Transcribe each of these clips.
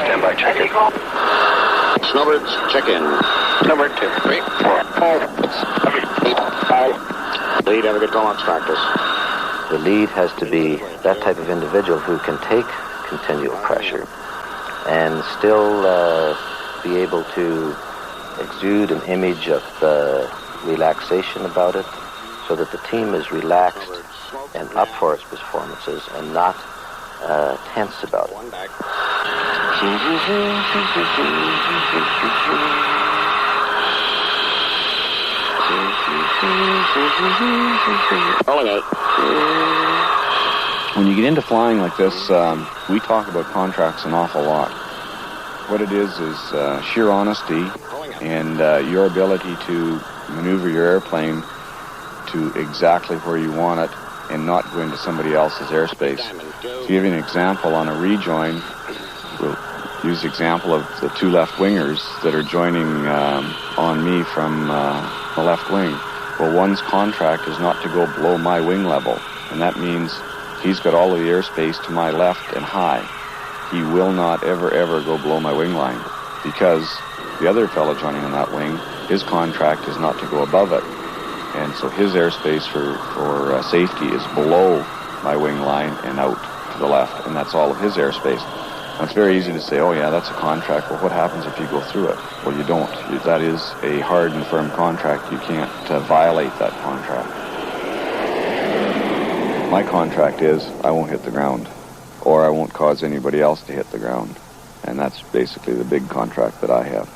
Standby, check in. Snowbirds, check in. Number 2, 3, 4, 5, 6, 7, 8, 5. Lead, have a good Comox practice. The lead has to be that type of individual who can take continual pressure and still be able to exude an image of relaxation about it, so that the team is relaxed and up for its performances and not tense about it. Rolling out. When you get into flying like this, we talk about contracts an awful lot. What it is sheer honesty and your ability to maneuver your airplane to exactly where you want it and not go into somebody else's airspace. To give you an example, on a rejoin, we'll use the example of the 2 left wingers that are joining on me from the left wing. Well, one's contract is not to go below my wing level, and that means he's got all of the airspace to my left and high. He will not ever go below my wing line, because the other fellow joining on that wing, his contract is not to go above it. And so his airspace for safety is below my wing line and out to the left, and that's all of his airspace. Now, it's very easy to say, oh yeah, that's a contract. Well, what happens if you go through it? Well, you don't. That is a hard and firm contract. You can't violate that contract. My contract is I won't hit the ground, or I won't cause anybody else to hit the ground. And that's basically the big contract that I have.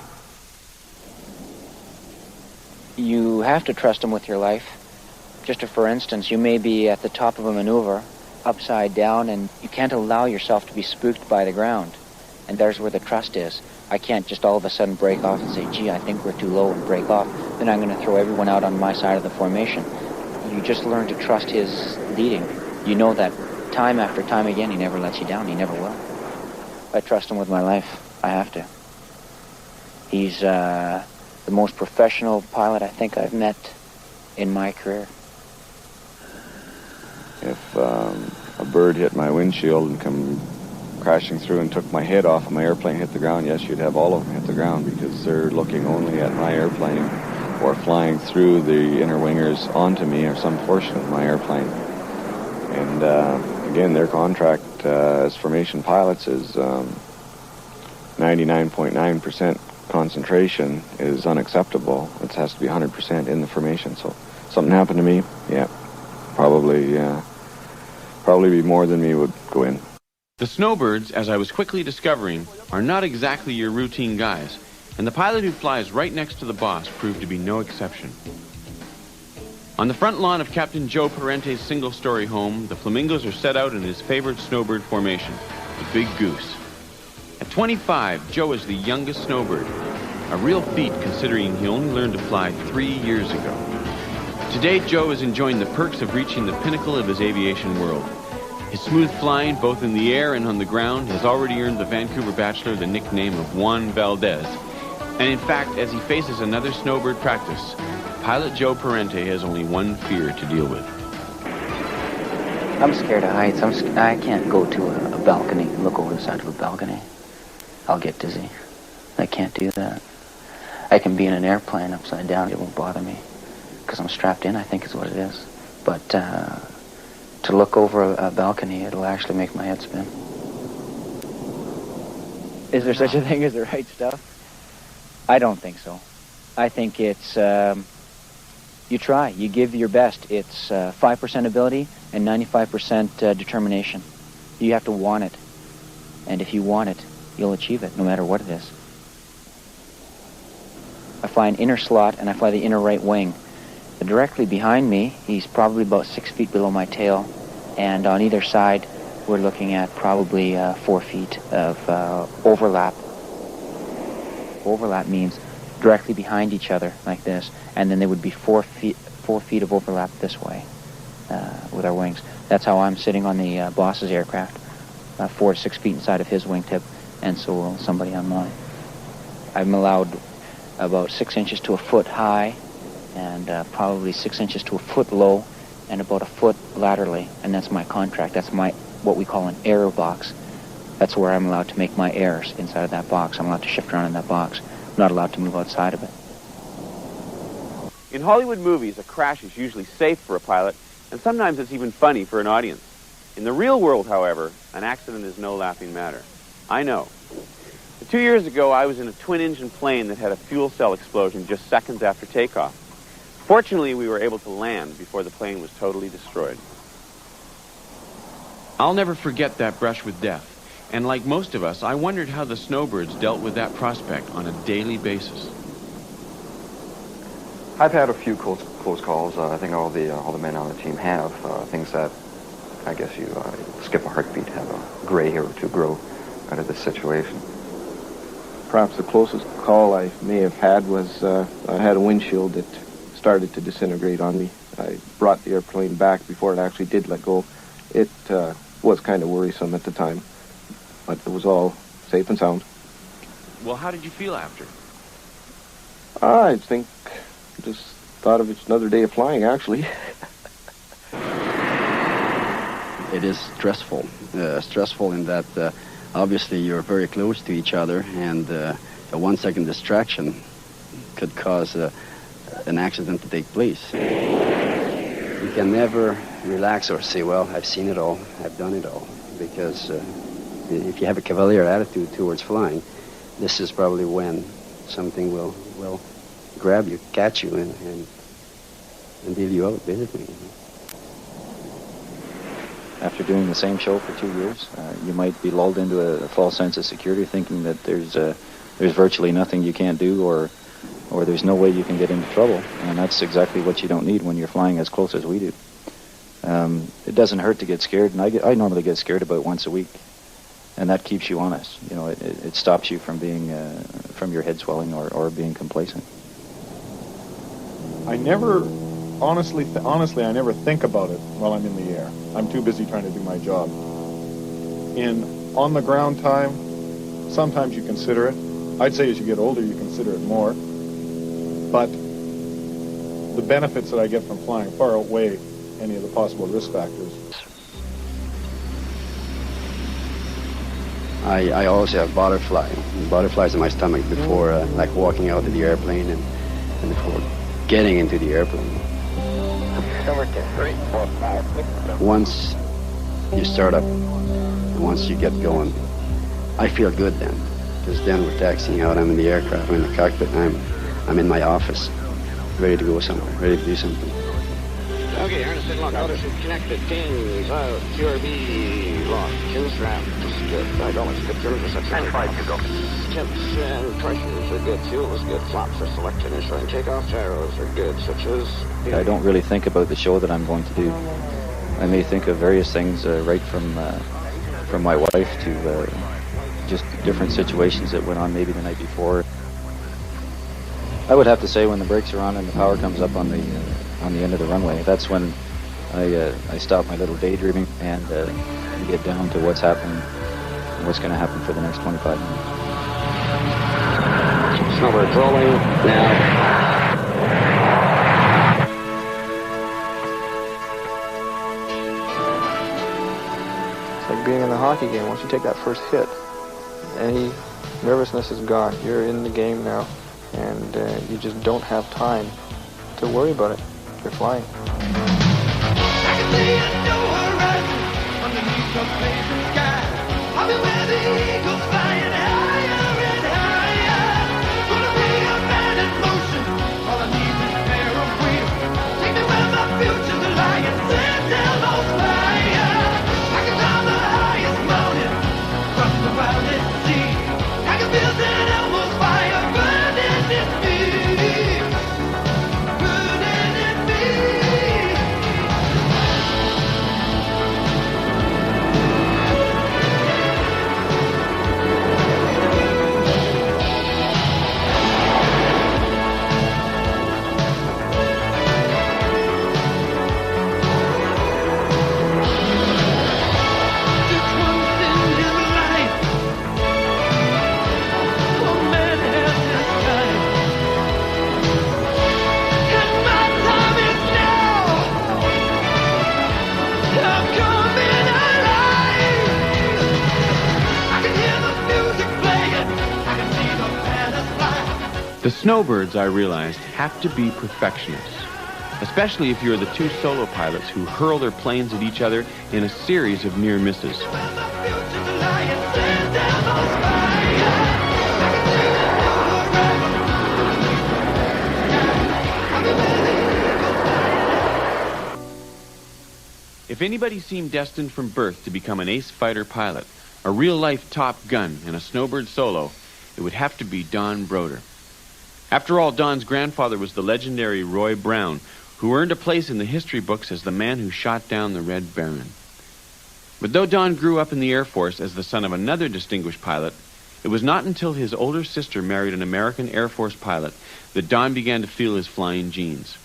You have to trust them with your life. Just for instance, you may be at the top of a maneuver, upside down, and you can't allow yourself to be spooked by the ground. And there's where the trust is. I can't just all of a sudden break off and say, gee, I think we're too low, and break off. Then I'm going to throw everyone out on my side of the formation. You just learn to trust his leading. You know that time after time again, he never lets you down. He never will. I trust him with my life. I have to. He's the most professional pilot I think I've met in my career. If a bird hit my windshield and come crashing through and took my head off and my airplane hit the ground, yes, you'd have all of them hit the ground, because they're looking only at my airplane or flying through the inner wingers onto me or some portion of my airplane. And again, their contract as formation pilots is 99.9% concentration is unacceptable. It has to be 100% in the formation. So something happened to me, yeah, probably be more than me would go in. The Snowbirds, as I was quickly discovering, are not exactly your routine guys, and the pilot who flies right next to the boss proved to be no exception. On the front lawn of Captain Joe Parente's single-story home, the Flamingos are set out in his favorite snowbird formation, the Big Goose. At 25, Joe is the youngest snowbird, a real feat considering he only learned to fly 3 years ago. Today, Joe is enjoying the perks of reaching the pinnacle of his aviation world. His smooth flying, both in the air and on the ground, has already earned the Vancouver Bachelor the nickname of Juan Valdez. And in fact, as he faces another snowbird practice, pilot Joe Parente has only one fear to deal with. I'm scared of heights. I can't go to a balcony and look over the side of a balcony. I'll get dizzy. I can't do that. I can be in an airplane upside down. It won't bother me because I'm strapped in, I think is what it is. But to look over a balcony, it'll actually make my head spin. Is there such a thing as the right stuff? I don't think so. I think it's, you try, you give your best. It's 5% ability and 95% determination. You have to want it. And if you want it, you'll achieve it, no matter what it is. I fly an inner slot, and I fly the inner right wing. Directly behind me, he's probably about 6 feet below my tail, and on either side, we're looking at probably 4 feet of overlap. Overlap means directly behind each other, like this, and then there would be 4 feet of overlap this way with our wings. That's how I'm sitting on the boss's aircraft, 4 to 6 feet inside of his wingtip, and so will somebody on mine. I'm allowed about 6 inches to a foot high, and probably 6 inches to a foot low, and about a foot laterally, and that's my contract. That's my what we call an aero box. That's where I'm allowed to make my errors inside of that box. I'm allowed to shift around in that box. I'm not allowed to move outside of it. In Hollywood movies, a crash is usually safe for a pilot, and sometimes it's even funny for an audience. In the real world, however, an accident is no laughing matter. I know. 2 years ago, I was in a twin-engine plane that had a fuel cell explosion just seconds after takeoff. Fortunately, we were able to land before the plane was totally destroyed. I'll never forget that brush with death. And like most of us, I wondered how the Snowbirds dealt with that prospect on a daily basis. I've had a few close calls. I think all the men on the team have. Things that I guess you skip a heartbeat, have a gray hair or two grow out of this situation. Perhaps the closest call I may have had was I had a windshield that started to disintegrate on me. I brought the airplane back before it actually did let go. It was kind of worrisome at the time, but it was all safe and sound. Well, how did you feel after? I think just thought of it's another day of flying, actually. It is stressful. Stressful in that obviously you're very close to each other, and a 1 second distraction could cause an accident to take place. You can never relax or say, well, I've seen it all, I've done it all, because if you have a cavalier attitude towards flying, this is probably when something will grab you, catch you, and deal you out, basically. After doing the same show for 2 years, you might be lulled into a false sense of security, thinking that there's virtually nothing you can't do, or there's no way you can get into trouble, and that's exactly what you don't need when you're flying as close as we do. It doesn't hurt to get scared, and I normally get scared about once a week, and that keeps you honest. You know, it stops you from being from your head swelling or being complacent. I never, honestly, I never think about it while I'm in the air. I'm too busy trying to do my job. In on-the-ground time, sometimes you consider it. I'd say as you get older, you consider it more. But the benefits that I get from flying far outweigh any of the possible risk factors. I always have butterflies in my stomach before, like walking out of the airplane and before getting into the airplane. Once you start up, and once you get going, I feel good then, because then we're taxiing out. I'm in the aircraft, I'm in the cockpit, I'm in my office, ready to go somewhere, ready to do something. Okay, Ernest, lock. Notice it's connected. Pins out. QRB lock. Chin strap. Good. Hydraulics good. Service at 75 to go. Temps and pressures are good. Fuel is good. Flaps are selected. Ensuring takeoff. Gyros are good. Switches. I don't really think about the show that I'm going to do. I may think of various things right from my wife to just different situations that went on maybe the night before. I would have to say when the brakes are on and the power comes up on the end of the runway, that's when I stop my little daydreaming and get down to what's happening and what's going to happen for the next 25 minutes. Snowbirds rolling now. It's like being in a hockey game. Once you take that first hit, any nervousness is gone. You're in the game now, and you just don't have time to worry about it. You're flying. I can see a new horizon underneath the blazing sky. I'll be where the eagles flying higher and higher. Gonna be a man in motion. All I need is a pair of wheels. Take me where my future's lying. Send down those fire. I can climb the highest mountain, cross the wildest sea. I can feel that Elmo's fire burning in me. The Snowbirds, I realized, have to be perfectionists, especially if you're the two solo pilots who hurl their planes at each other in a series of near misses. If anybody seemed destined from birth to become an ace fighter pilot, a real-life Top Gun, and a Snowbird solo, it would have to be Don Broder. After all, Don's grandfather was the legendary Roy Brown, who earned a place in the history books as the man who shot down the Red Baron. But though Don grew up in the Air Force as the son of another distinguished pilot, it was not until his older sister married an American Air Force pilot that Don began to feel his flying genes.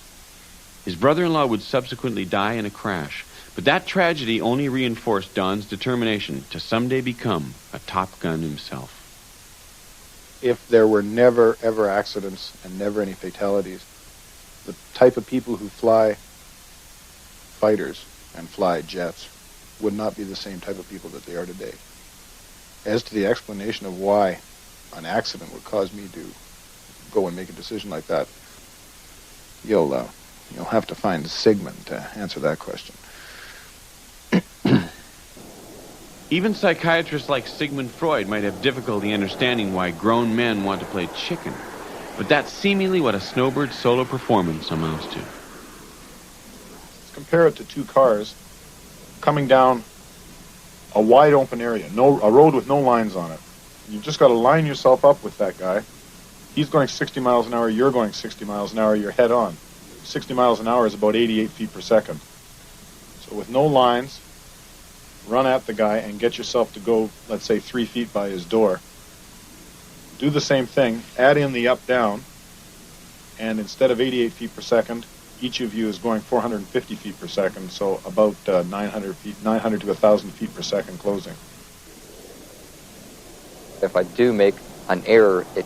His brother-in-law would subsequently die in a crash, but that tragedy only reinforced Don's determination to someday become a Top Gun himself. If there were never, ever accidents and never any fatalities, the type of people who fly fighters and fly jets would not be the same type of people that they are today. As to the explanation of why an accident would cause me to go and make a decision like that, you'll have to find Sigmund to answer that question. Even psychiatrists like Sigmund Freud might have difficulty understanding why grown men want to play chicken, but that's seemingly what a Snowbird solo performance amounts to. Compare it to two cars coming down a wide open area, a road with no lines on it. You've just got to line yourself up with that guy. He's going 60 miles an hour, you're going 60 miles an hour, you're head on. 60 miles an hour is about 88 feet per second. So with no lines, run at the guy and get yourself to go, let's say, 3 feet by his door. Do the same thing, add in the up-down, and instead of 88 feet per second, each of you is going 450 feet per second, so about 900 to 1,000 feet per second closing. If I do make an error, it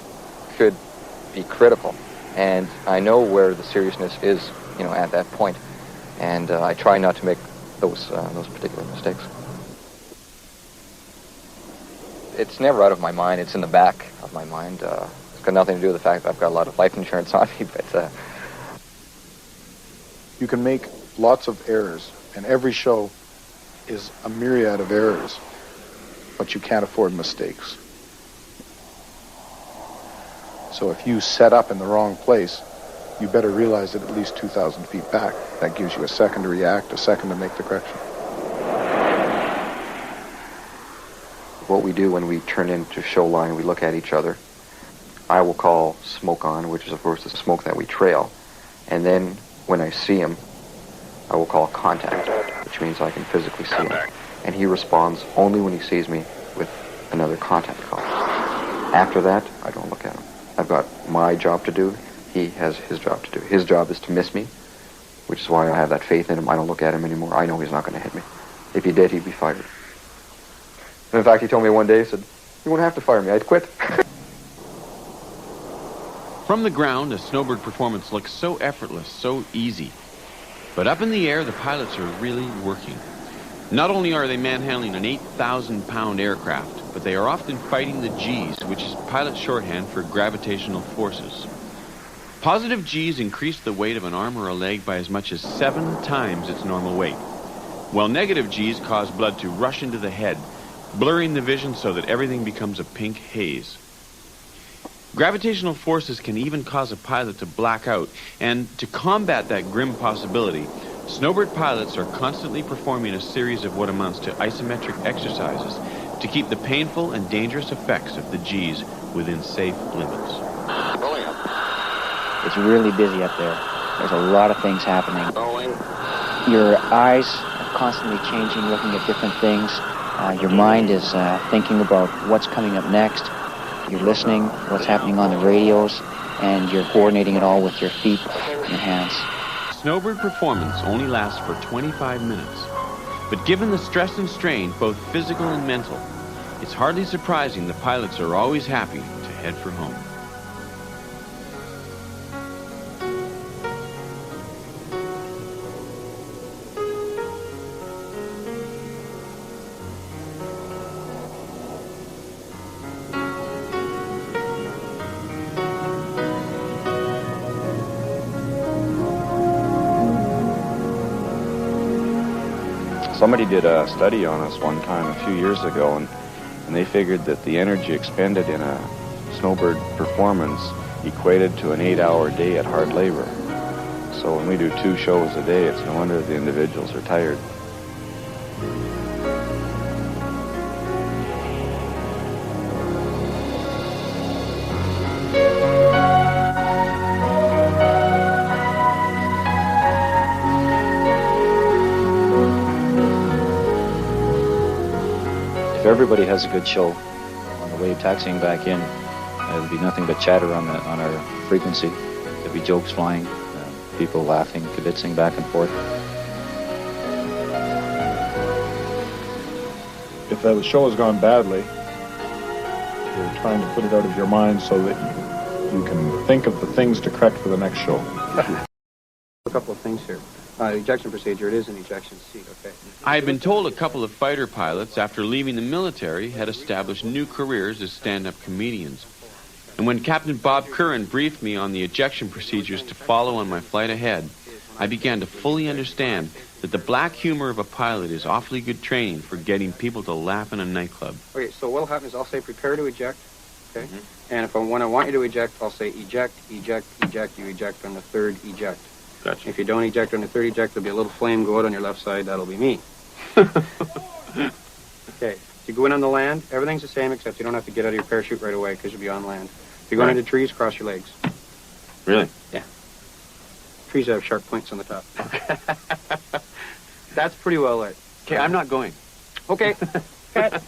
could be critical, and I know where the seriousness is, at that point, and I try not to make those particular mistakes. It's never out of my mind. It's in the back of my mind. It's got nothing to do with the fact that I've got a lot of life insurance on me, but... You can make lots of errors, and every show is a myriad of errors, but you can't afford mistakes. So if you set up in the wrong place, you better realize it at least 2,000 feet back. That gives you a second to react, a second to make the correction. What we do when we turn into show line, we look at each other. I will call smoke on, which is of course the smoke that we trail. And then when I see him, I will call contact, which means I can physically see him. And he responds only when he sees me with another contact call. After that, I don't look at him. I've got my job to do. He has his job to do. His job is to miss me, which is why I have that faith in him. I don't look at him anymore. I know he's not going to hit me. If he did, he'd be fired. And in fact, he told me one day, he said, "You won't have to fire me. I'd quit." From the ground, a Snowbird performance looks so effortless, so easy. But up in the air, the pilots are really working. Not only are they manhandling an 8,000-pound aircraft, but they are often fighting the G's, which is pilot shorthand for gravitational forces. Positive G's increase the weight of an arm or a leg by as much as 7 times its normal weight, while negative G's cause blood to rush into the head, blurring the vision so that everything becomes a pink haze. Gravitational forces can even cause a pilot to black out, and to combat that grim possibility, Snowbird pilots are constantly performing a series of what amounts to isometric exercises to keep the painful and dangerous effects of the G's within safe limits. It's really busy up there. There's a lot of things happening. Your eyes are constantly changing, looking at different things. Your mind is thinking about what's coming up next. You're listening, what's happening on the radios, and you're coordinating it all with your feet and hands. Snowbird performance only lasts for 25 minutes. But given the stress and strain, both physical and mental, it's hardly surprising the pilots are always happy to head for home. Somebody did a study on us one time a few years ago, and they figured that the energy expended in a snowbird performance equated to an 8-hour day at hard labor. So when we do 2 shows a day, it's no wonder the individuals are tired. If everybody has a good show on the way taxiing back in, there'll be nothing but chatter on our frequency. There'll be jokes flying, people laughing, kibitzing back and forth. If the show has gone badly, you're trying to put it out of your mind so that you can think of the things to correct for the next show. A couple of things here. Ejection procedure, it is an ejection seat, okay? I had been told a couple of fighter pilots, after leaving the military, had established new careers as stand-up comedians. And when Captain Bob Curran briefed me on the ejection procedures to follow on my flight ahead, I began to fully understand that the black humor of a pilot is awfully good training for getting people to laugh in a nightclub. Okay, so what'll happen is I'll say prepare to eject, okay? And when I want you to eject, I'll say eject, eject, eject. You eject on the 3rd eject. Gotcha. If you don't eject on the 3rd eject, there'll be a little flame go out on your left side. That'll be me. Okay, if you go in on the land, everything's the same except you don't have to get out of your parachute right away because you'll be on land. If you're going into trees, cross your legs. Really? Yeah. Trees have sharp points on the top. That's pretty well it. Okay, I'm not going. Okay. Cut.